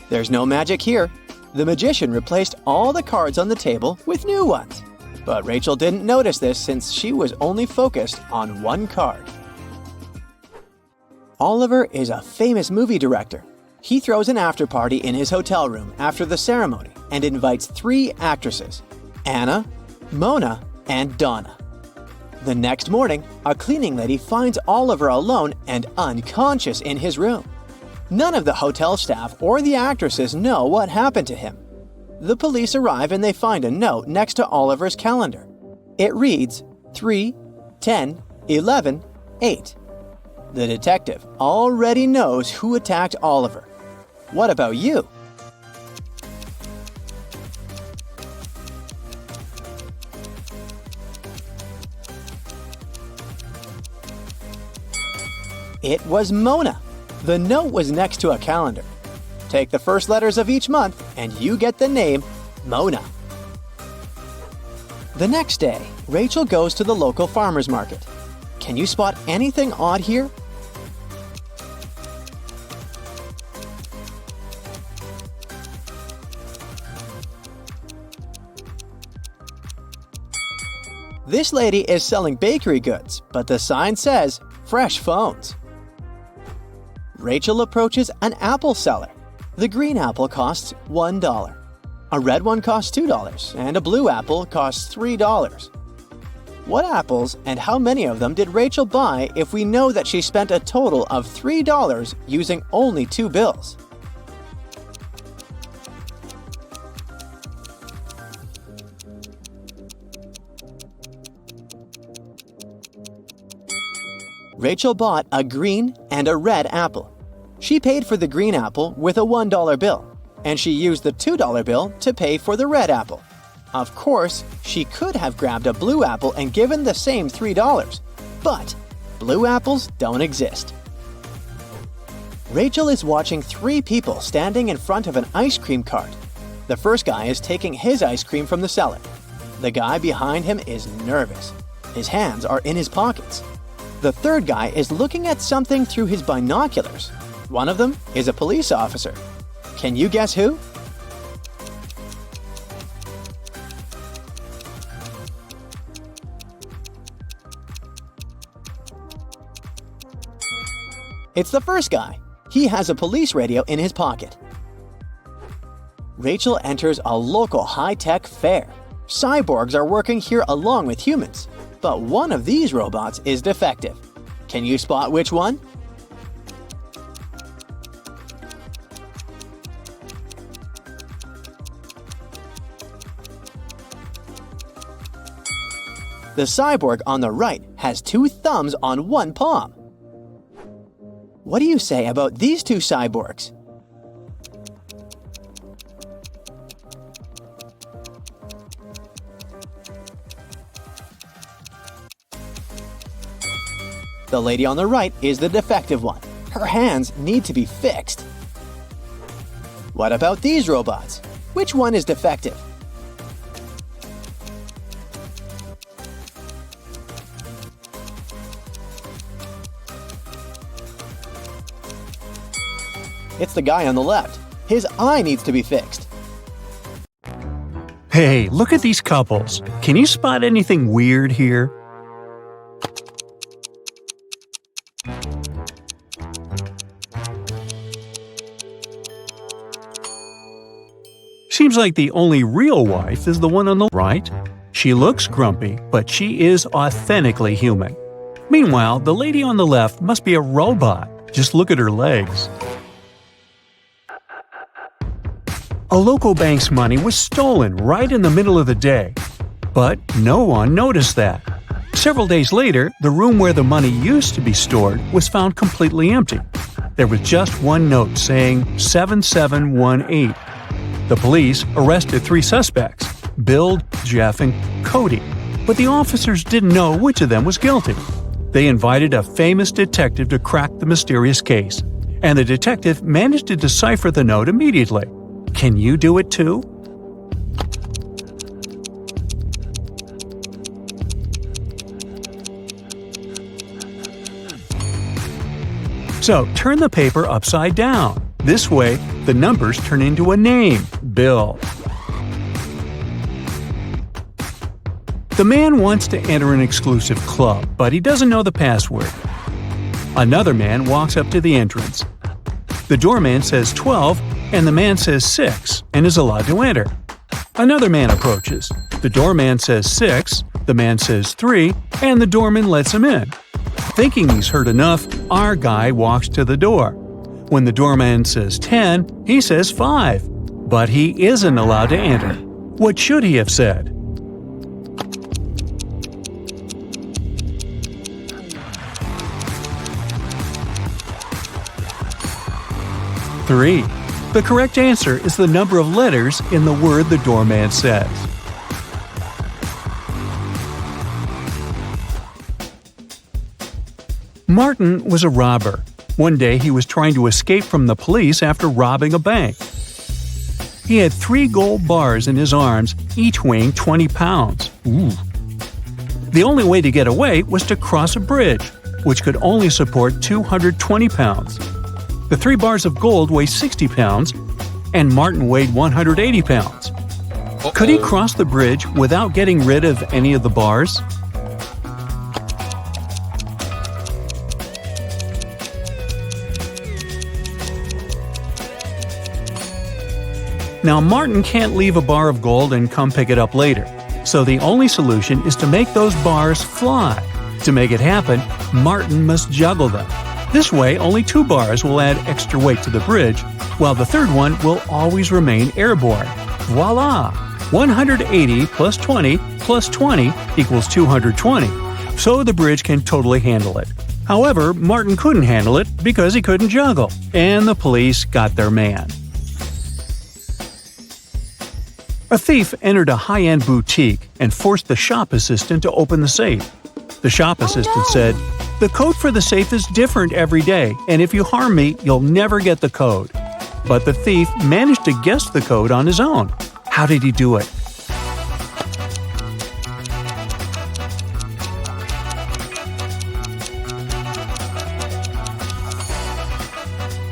There's no magic here. The magician replaced all the cards on the table with new ones. But Rachel didn't notice this since she was only focused on 1 card. Oliver is a famous movie director. He throws an after party in his hotel room after the ceremony and invites 3 actresses, Anna, Mona, and Donna. The next morning, a cleaning lady finds Oliver alone and unconscious in his room. None of the hotel staff or the actresses know what happened to him. The police arrive and they find a note next to Oliver's calendar. It reads 3, 10, 11, 8. The detective already knows who attacked Oliver. What about you? It was Mona. The note was next to a calendar. Take the first letters of each month and you get the name Mona. The next day, Rachel goes to the local farmer's market. Can you spot anything odd here? This lady is selling bakery goods, but the sign says fresh phones. Rachel approaches an apple seller. The green apple costs $1. A red one costs $2, and a blue apple costs $3. What apples and how many of them did Rachel buy if we know that she spent a total of $3 using only 2 bills? Rachel bought a green and a red apple. She paid for the green apple with a $1 bill, and she used the $2 bill to pay for the red apple. Of course, she could have grabbed a blue apple and given the same $3, but blue apples don't exist. Rachel is watching 3 people standing in front of an ice cream cart. The first guy is taking his ice cream from the seller. The guy behind him is nervous. His hands are in his pockets. The third guy is looking at something through his binoculars. One of them is a police officer. Can you guess who? It's the first guy. He has a police radio in his pocket. Rachel enters a local high-tech fair. Cyborgs are working here along with humans, but one of these robots is defective. Can you spot which one? The cyborg on the right has 2 thumbs on 1 palm. What do you say about these 2 cyborgs? The lady on the right is the defective one. Her hands need to be fixed. What about these robots? Which one is defective? It's the guy on the left. His eye needs to be fixed. Hey, look at these couples. Can you spot anything weird here? Seems like the only real wife is the one on the right. She looks grumpy, but she is authentically human. Meanwhile, the lady on the left must be a robot. Just look at her legs. A local bank's money was stolen right in the middle of the day. But no one noticed that. Several days later, the room where the money used to be stored was found completely empty. There was just one note saying 7718. The police arrested 3 suspects, Bill, Jeff, and Cody, but the officers didn't know which of them was guilty. They invited a famous detective to crack the mysterious case, and the detective managed to decipher the note immediately. Can you do it too? So turn the paper upside down. This way, the numbers turn into a name, Bill. The man wants to enter an exclusive club, but he doesn't know the password. Another man walks up to the entrance. The doorman says 12, and the man says 6, and is allowed to enter. Another man approaches. The doorman says 6, the man says 3, and the doorman lets him in. Thinking he's heard enough, our guy walks to the door. When the doorman says 10, he says 5, but he isn't allowed to enter. What should he have said? Three. The correct answer is the number of letters in the word the doorman says. Martin was a robber. One day he was trying to escape from the police after robbing a bank. He had 3 gold bars in his arms, each weighing 20 pounds. Ooh. The only way to get away was to cross a bridge, which could only support 220 pounds. The 3 bars of gold weighed 60 pounds, and Martin weighed 180 pounds. Could he cross the bridge without getting rid of any of the bars? Now, Martin can't leave a bar of gold and come pick it up later, so the only solution is to make those bars fly. To make it happen, Martin must juggle them. This way, only 2 bars will add extra weight to the bridge, while the third one will always remain airborne. Voila! 180 plus 20 plus 20 equals 220, so the bridge can totally handle it. However, Martin couldn't handle it because he couldn't juggle, and the police got their man. A thief entered a high-end boutique and forced the shop assistant to open the safe. The shop assistant said, "The code for the safe is different every day, and if you harm me, you'll never get the code." But the thief managed to guess the code on his own. How did he do it?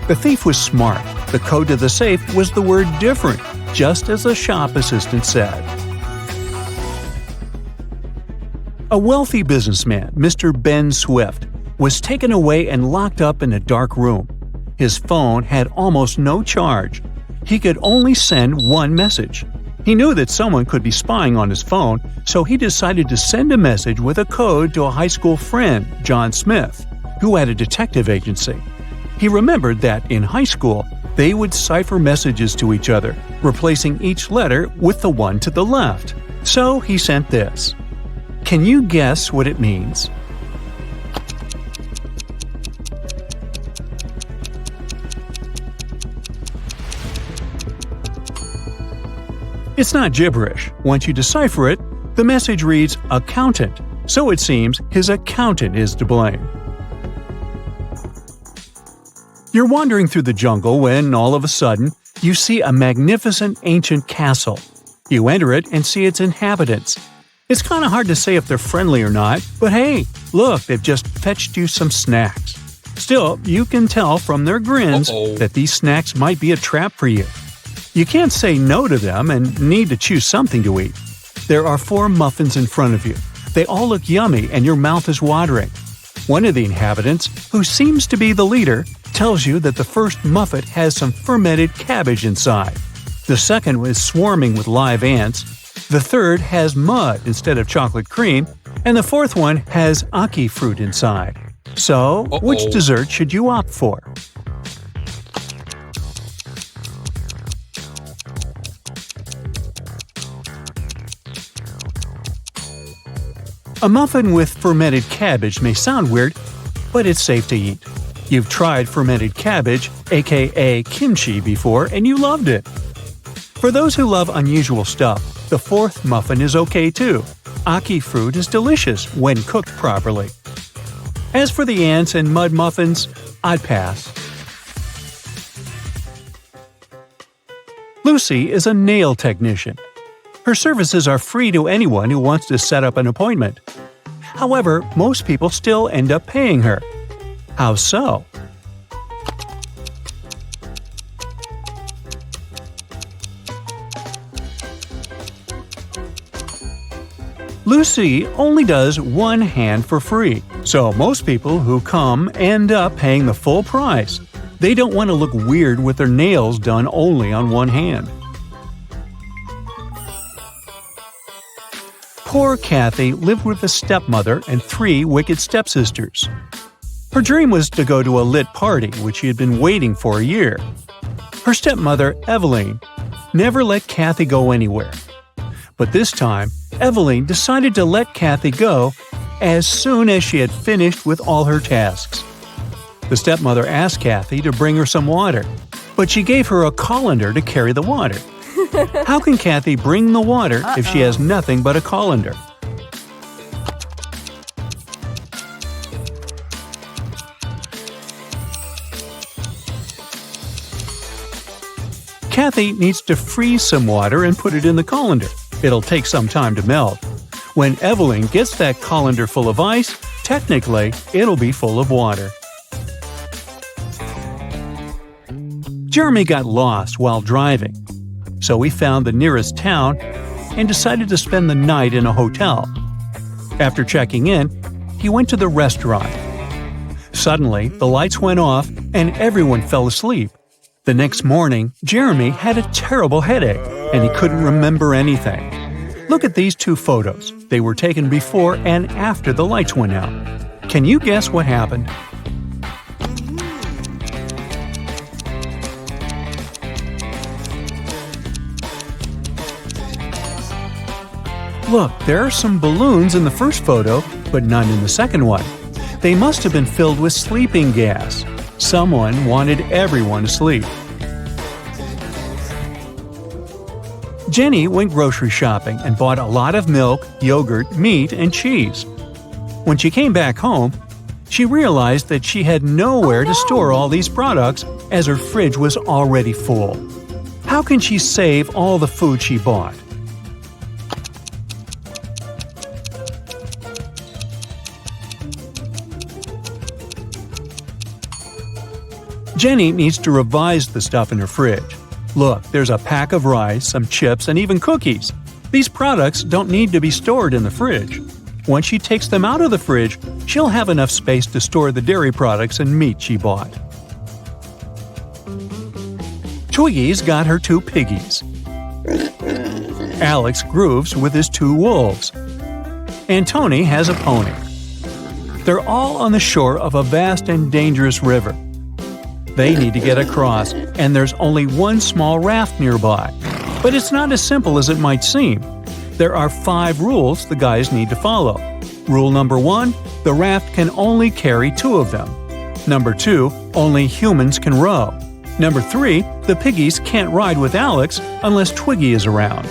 The thief was smart. The code to the safe was the word "different," just as the shop assistant said. A wealthy businessman, Mr. Ben Swift, was taken away and locked up in a dark room. His phone had almost no charge. He could only send one message. He knew that someone could be spying on his phone, so he decided to send a message with a code to a high school friend, John Smith, who had a detective agency. He remembered that in high school, they would cipher messages to each other, replacing each letter with the one to the left. So he sent this. Can you guess what it means? It's not gibberish. Once you decipher it, the message reads accountant, so it seems his accountant is to blame. You're wandering through the jungle when, all of a sudden, you see a magnificent ancient castle. You enter it and see its inhabitants. It's kind of hard to say if they're friendly or not, but hey, look, they've just fetched you some snacks. Still, you can tell from their grins that these snacks might be a trap for you. You can't say no to them and need to choose something to eat. There are 4 muffins in front of you. They all look yummy and your mouth is watering. One of the inhabitants, who seems to be the leader, tells you that the first muffin has some fermented cabbage inside. The second is swarming with live ants. The third has mud instead of chocolate cream. And the fourth one has aki fruit inside. So, which dessert should you opt for? A muffin with fermented cabbage may sound weird, but it's safe to eat. You've tried fermented cabbage, aka kimchi, before and you loved it. For those who love unusual stuff, the fourth muffin is okay too. Aki fruit is delicious when cooked properly. As for the ants and mud muffins, I'd pass. Lucy is a nail technician. Her services are free to anyone who wants to set up an appointment. However, most people still end up paying her. How so? Lucy only does one hand for free, so most people who come end up paying the full price. They don't want to look weird with their nails done only on one hand. Poor Kathy lived with a stepmother and 3 wicked stepsisters. Her dream was to go to a lit party, which she had been waiting for a year. Her stepmother, Eveline, never let Kathy go anywhere. But this time, Eveline decided to let Kathy go as soon as she had finished with all her tasks. The stepmother asked Kathy to bring her some water, but she gave her a colander to carry the water. How can Kathy bring the water if she has nothing but a colander? Kathy needs to freeze some water and put it in the colander. It'll take some time to melt. When Eveline gets that colander full of ice, technically, it'll be full of water. Jeremy got lost while driving. so he found the nearest town and decided to spend the night in a hotel. After checking in, he went to the restaurant. Suddenly, the lights went off and everyone fell asleep. The next morning, Jeremy had a terrible headache and he couldn't remember anything. Look at these two photos. They were taken before and after the lights went out. Can you guess what happened? Look, there are some balloons in the first photo, but none in the second one. They must have been filled with sleeping gas. Someone wanted everyone to sleep. Jenny went grocery shopping and bought a lot of milk, yogurt, meat, and cheese. When she came back home, she realized that she had nowhere to store all these products as her fridge was already full. How can she save all the food she bought? Jenny needs to revise the stuff in her fridge. Look, there's a pack of rice, some chips, and even cookies. These products don't need to be stored in the fridge. Once she takes them out of the fridge, she'll have enough space to store the dairy products and meat she bought. Twiggy's got her two piggies. Alex grooves with his two wolves. And Tony has a pony. They're all on the shore of a vast and dangerous river. They need to get across, and there's only one small raft nearby. But it's not as simple as it might seem. There are 5 rules the guys need to follow. Rule number 1, the raft can only carry 2 of them. Number 2, only humans can row. Number 3, the piggies can't ride with Alex unless Twiggy is around.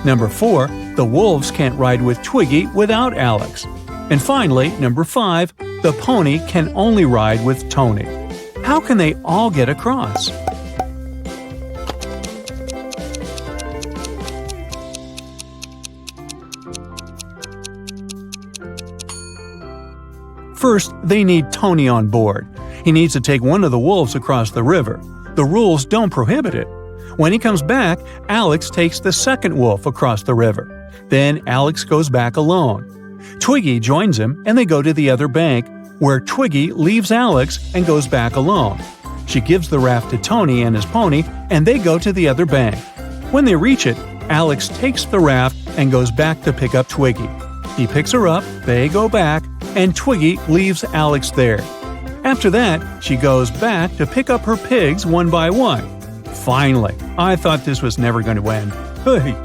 Number 4, the wolves can't ride with Twiggy without Alex. And finally, number 5, the pony can only ride with Tony. How can they all get across? First, they need Tony on board. He needs to take one of the wolves across the river. The rules don't prohibit it. When he comes back, Alex takes the second wolf across the river. Then Alex goes back alone. Twiggy joins him and they go to the other bank, where Twiggy leaves Alex and goes back alone. She gives the raft to Tony and his pony, and they go to the other bank. When they reach it, Alex takes the raft and goes back to pick up Twiggy. He picks her up, they go back, and Twiggy leaves Alex there. After that, she goes back to pick up her pigs one by one. Finally, I thought this was never going to end. Hey!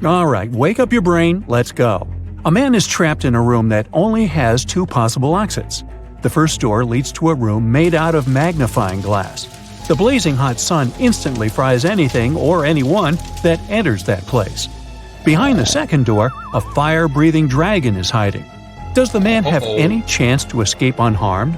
Alright, wake up your brain, let's go. A man is trapped in a room that only has 2 possible exits. The first door leads to a room made out of magnifying glass. The blazing hot sun instantly fries anything or anyone that enters that place. Behind the second door, a fire-breathing dragon is hiding. Does the man have any chance to escape unharmed?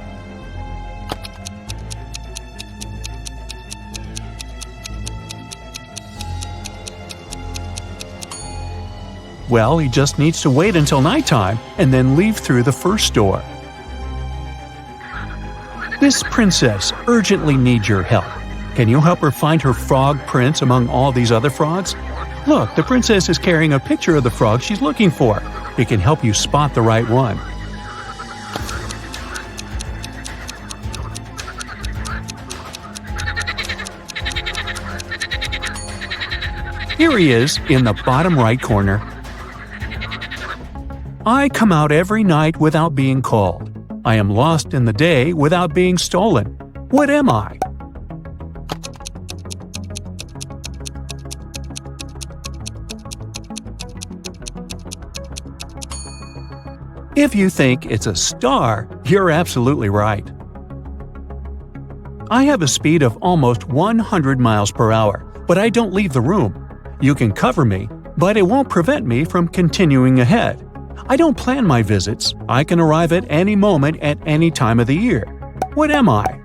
Well, he just needs to wait until nighttime and then leave through the first door. This princess urgently needs your help. Can you help her find her frog prince among all these other frogs? Look, the princess is carrying a picture of the frog she's looking for. It can help you spot the right one. Here he is in the bottom right corner. I come out every night without being called. I am lost in the day without being stolen. What am I? If you think it's a star, you're absolutely right. I have a speed of almost 100 miles per hour, but I don't leave the room. You can cover me, but it won't prevent me from continuing ahead. I don't plan my visits. I can arrive at any moment at any time of the year. What am I?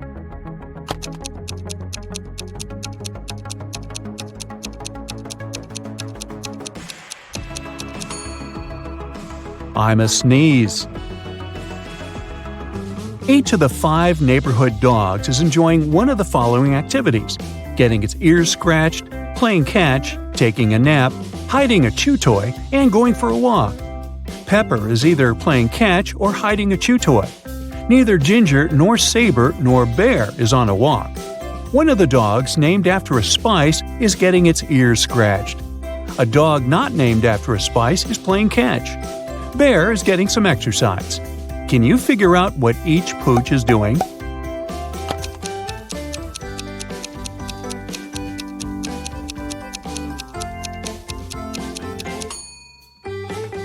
I'm a sneeze. Each of the 5 neighborhood dogs is enjoying one of the following activities: getting its ears scratched, playing catch, taking a nap, hiding a chew toy, and going for a walk. Pepper is either playing catch or hiding a chew toy. Neither Ginger nor Saber nor Bear is on a walk. One of the dogs named after a spice is getting its ears scratched. A dog not named after a spice is playing catch. Bear is getting some exercise. Can you figure out what each pooch is doing?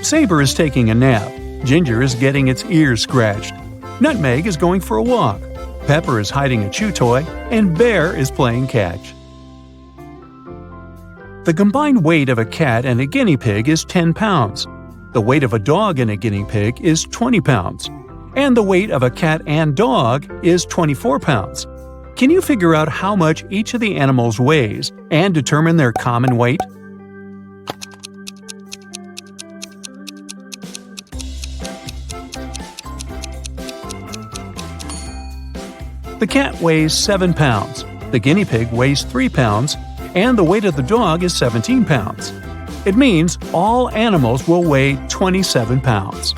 Saber is taking a nap. Ginger is getting its ears scratched. Nutmeg is going for a walk. Pepper is hiding a chew toy. And Bear is playing catch. The combined weight of a cat and a guinea pig is 10 pounds. The weight of a dog and a guinea pig is 20 pounds. And the weight of a cat and dog is 24 pounds. Can you figure out how much each of the animals weighs and determine their common weight? The cat weighs 7 pounds, the guinea pig weighs 3 pounds, and the weight of the dog is 17 pounds. It means all animals will weigh 27 pounds.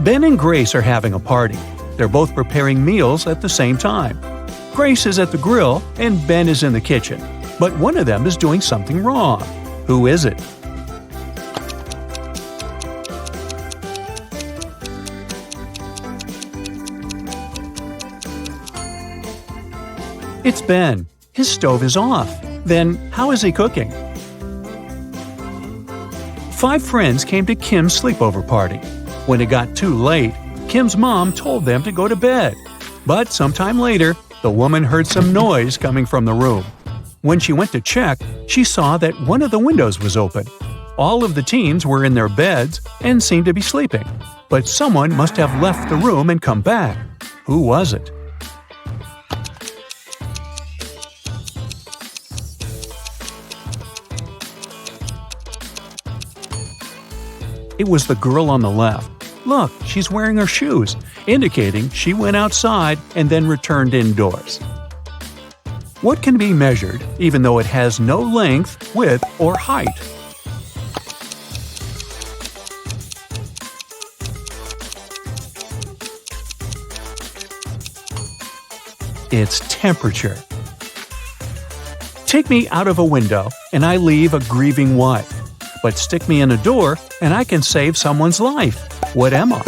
Ben and Grace are having a party. They're both preparing meals at the same time. Grace is at the grill and Ben is in the kitchen, but one of them is doing something wrong. Who is it? It's Ben. His stove is off. Then how is he cooking? 5 friends came to Kim's sleepover party. When it got too late, Kim's mom told them to go to bed. But sometime later, the woman heard some noise coming from the room. When she went to check, she saw that one of the windows was open. All of the teens were in their beds and seemed to be sleeping. But someone must have left the room and come back. Who was it? It was the girl on the left. Look, she's wearing her shoes, indicating she went outside and then returned indoors. What can be measured even though it has no length, width, or height? It's temperature. Take me out of a window and I leave a grieving wife. But stick me in a door and I can save someone's life. What am I?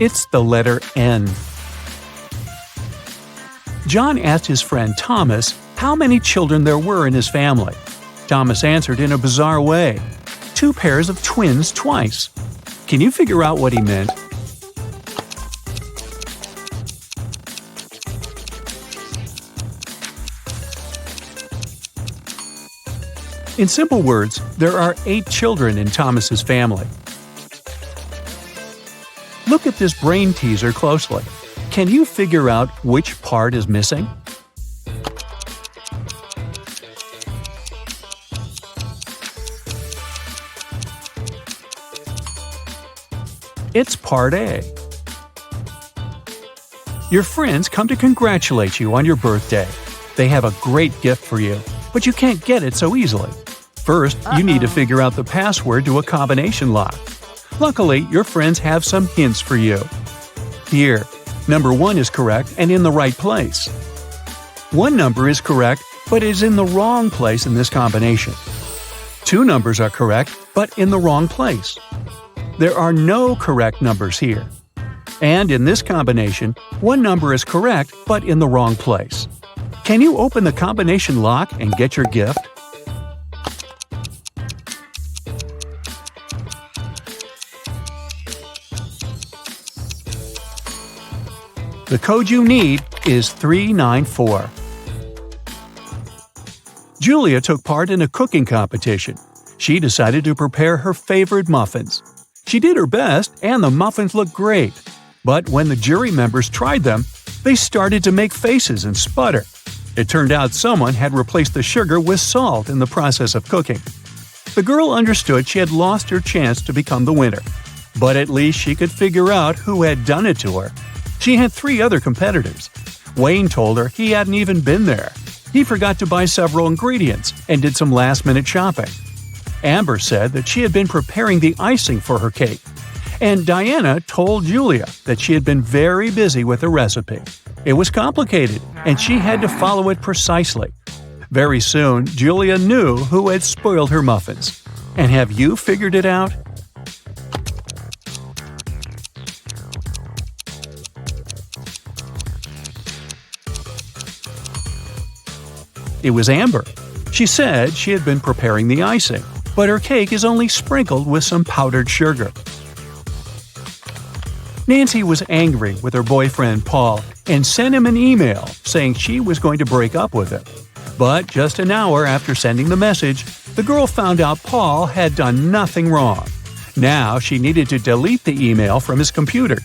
It's the letter N. John asked his friend Thomas how many children there were in his family. Thomas answered in a bizarre way. 2 pairs of twins twice. Can you figure out what he meant? In simple words, there are 8 children in Thomas's family. Look at this brain teaser closely. Can you figure out which part is missing? It's part A. Your friends come to congratulate you on your birthday. They have a great gift for you, but you can't get it so easily. First, you need to figure out the password to a combination lock. Luckily, your friends have some hints for you. Here, number 1 is correct and in the right place. 1 number is correct, but is in the wrong place in this combination. 2 numbers are correct, but in the wrong place. There are no correct numbers here. And in this combination, 1 number is correct, but in the wrong place. Can you open the combination lock and get your gift? The code you need is 394. Julia took part in a cooking competition. She decided to prepare her favorite muffins. She did her best and the muffins looked great. But when the jury members tried them, they started to make faces and sputter. It turned out someone had replaced the sugar with salt in the process of cooking. The girl understood she had lost her chance to become the winner. But at least she could figure out who had done it to her. She had 3 other competitors. Wayne told her he hadn't even been there. He forgot to buy several ingredients and did some last-minute shopping. Amber said that she had been preparing the icing for her cake. And Diana told Julia that she had been very busy with the recipe. It was complicated, and she had to follow it precisely. Very soon, Julia knew who had spoiled her muffins. And have you figured it out? It was Amber. She said she had been preparing the icing, but her cake is only sprinkled with some powdered sugar. Nancy was angry with her boyfriend Paul and sent him an email saying she was going to break up with him. But just an hour after sending the message, the girl found out Paul had done nothing wrong. Now she needed to delete the email from his computer.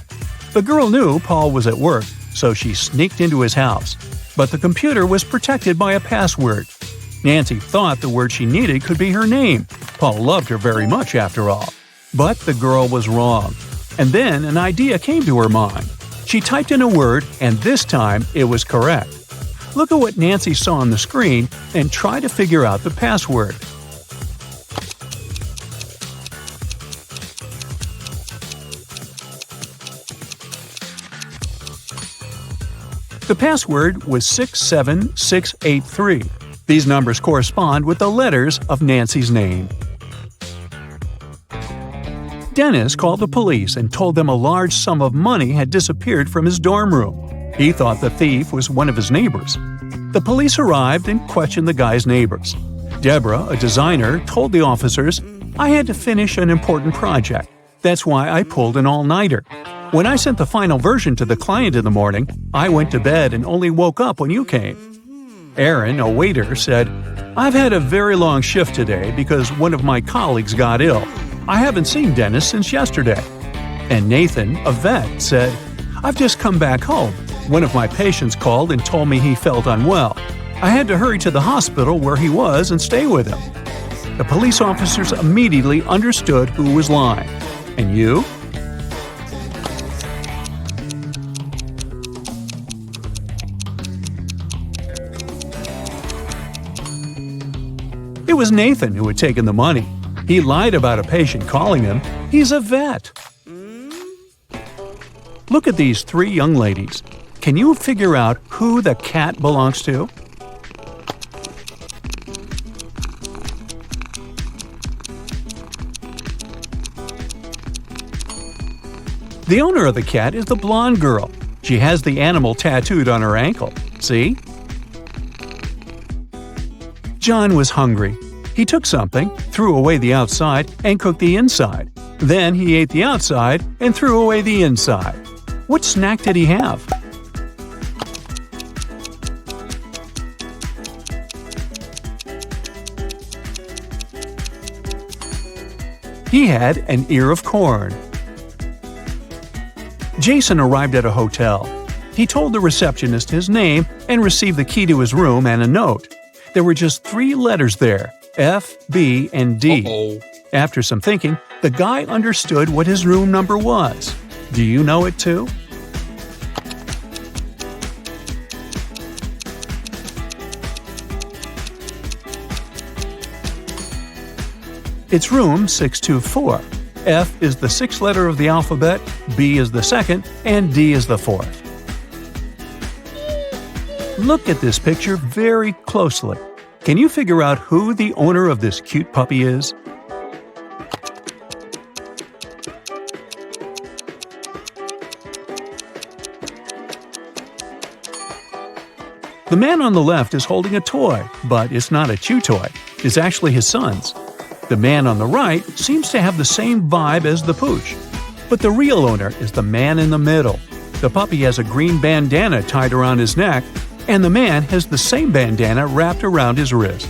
The girl knew Paul was at work, so she sneaked into his house. But the computer was protected by a password. Nancy thought the word she needed could be her name. Paul loved her very much after all. But the girl was wrong. And then an idea came to her mind. She typed in a word, and this time it was correct. Look at what Nancy saw on the screen and try to figure out the password. The password was 67683. These numbers correspond with the letters of Nancy's name. Dennis called the police and told them a large sum of money had disappeared from his dorm room. He thought the thief was one of his neighbors. The police arrived and questioned the guy's neighbors. Deborah, a designer, told the officers, "I had to finish an important project. That's why I pulled an all-nighter. When I sent the final version to the client in the morning, I went to bed and only woke up when you came." Aaron, a waiter, said, "I've had a very long shift today because one of my colleagues got ill. I haven't seen Dennis since yesterday." And Nathan, a vet, said, "I've just come back home. One of my patients called and told me he felt unwell. I had to hurry to the hospital where he was and stay with him." The police officers immediately understood who was lying. And you? It was Nathan who had taken the money. He lied about a patient calling him. He's a vet. Look at these 3 young ladies. Can you figure out who the cat belongs to? The owner of the cat is the blonde girl. She has the animal tattooed on her ankle. See? John was hungry. He took something, threw away the outside, and cooked the inside. Then he ate the outside and threw away the inside. What snack did he have? He had an ear of corn. Jason arrived at a hotel. He told the receptionist his name and received the key to his room and a note. There were just 3 letters there, F, B, and D. After some thinking, the guy understood what his room number was. Do you know it too? It's room 624. F is the 6th letter of the alphabet, B is the 2nd, and D is the 4th. Look at this picture very closely. Can you figure out who the owner of this cute puppy is? The man on the left is holding a toy, but it's not a chew toy. It's actually his son's. The man on the right seems to have the same vibe as the pooch. But the real owner is the man in the middle. The puppy has a green bandana tied around his neck, and the man has the same bandana wrapped around his wrist.